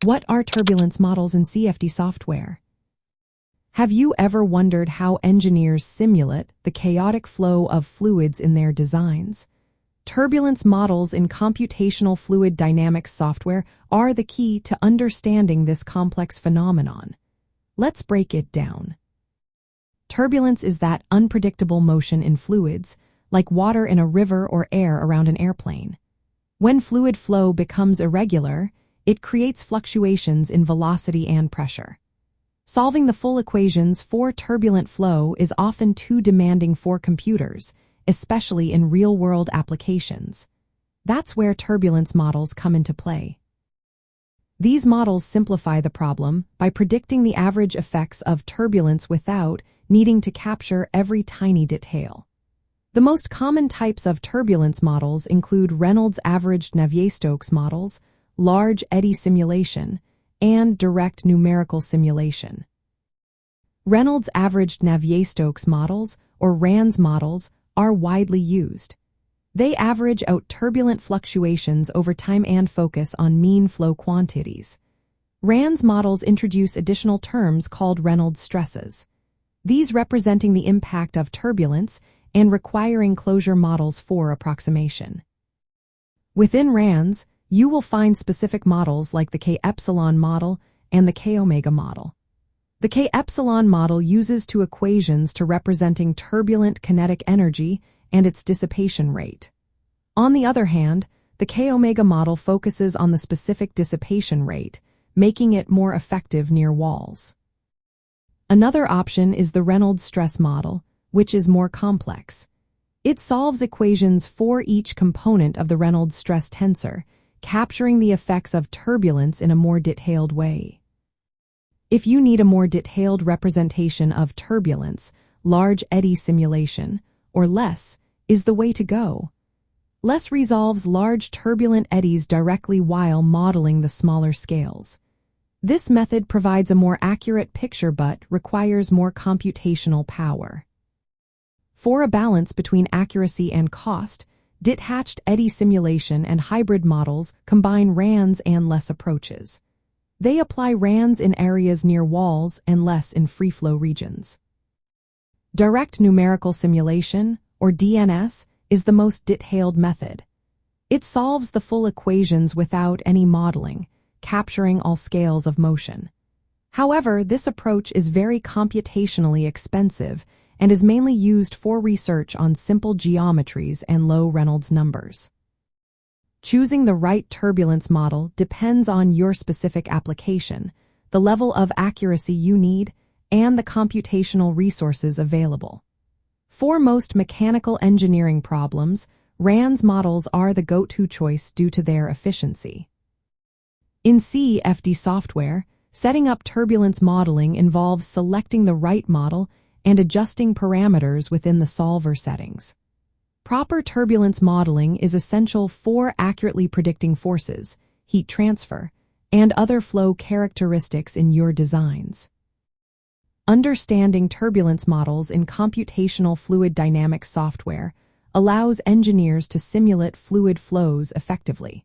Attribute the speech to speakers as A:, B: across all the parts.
A: What are turbulence models in CFD software? Have you ever wondered how engineers simulate the chaotic flow of fluids in their designs? Turbulence models in Computational Fluid Dynamics software are the key to understanding this complex phenomenon. Let's break it down. Turbulence is that unpredictable motion in fluids, like water in a river or air around an airplane. When fluid flow becomes irregular, it creates fluctuations in velocity and pressure. Solving the full equations for turbulent flow is often too demanding for computers, especially in real-world applications. That's where turbulence models come into play. These models simplify the problem by predicting the average effects of turbulence without needing to capture every tiny detail. The most common types of turbulence models include Reynolds-Averaged Navier-Stokes models, large Eddy Simulation, and Direct Numerical Simulation. Reynolds-Averaged Navier-Stokes models, or RANS models, are widely used. They average out turbulent fluctuations over time and focus on mean flow quantities. RANS models introduce additional terms called Reynolds stresses, these representing the impact of turbulence and requiring closure models for approximation. Within RANS, you will find specific models like the k-epsilon model and the k-omega model. The k-epsilon model uses two equations to representing turbulent kinetic energy and its dissipation rate. On the other hand, the k-omega model focuses on the specific dissipation rate, making it more effective near walls. Another option is the Reynolds stress model, which is more complex. It solves equations for each component of the Reynolds stress tensor, capturing the effects of turbulence in a more detailed way. If you need a more detailed representation of turbulence, large Eddy simulation, or LESS, is the way to go. LESS resolves large turbulent eddies directly while modeling the smaller scales. This method provides a more accurate picture but requires more computational power. For a balance between accuracy and cost, detached Eddy simulation and hybrid models combine RANS and LESS approaches. They apply RANS in areas near walls and LESS in free-flow regions. Direct Numerical Simulation, or DNS, is the most detailed method. It solves the full equations without any modeling, capturing all scales of motion. However, this approach is very computationally expensive and is mainly used for research on simple geometries and low Reynolds numbers. Choosing the right turbulence model depends on your specific application, the level of accuracy you need, and the computational resources available. For most mechanical engineering problems, RANS models are the go-to choice due to their efficiency. In CFD software, setting up turbulence modeling involves selecting the right model and adjusting parameters within the solver settings. Proper turbulence modeling is essential for accurately predicting forces, heat transfer, and other flow characteristics in your designs. Understanding turbulence models in Computational Fluid Dynamics software allows engineers to simulate fluid flows effectively.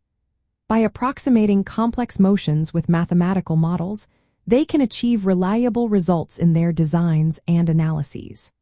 A: By approximating complex motions with mathematical models, they can achieve reliable results in their designs and analyses.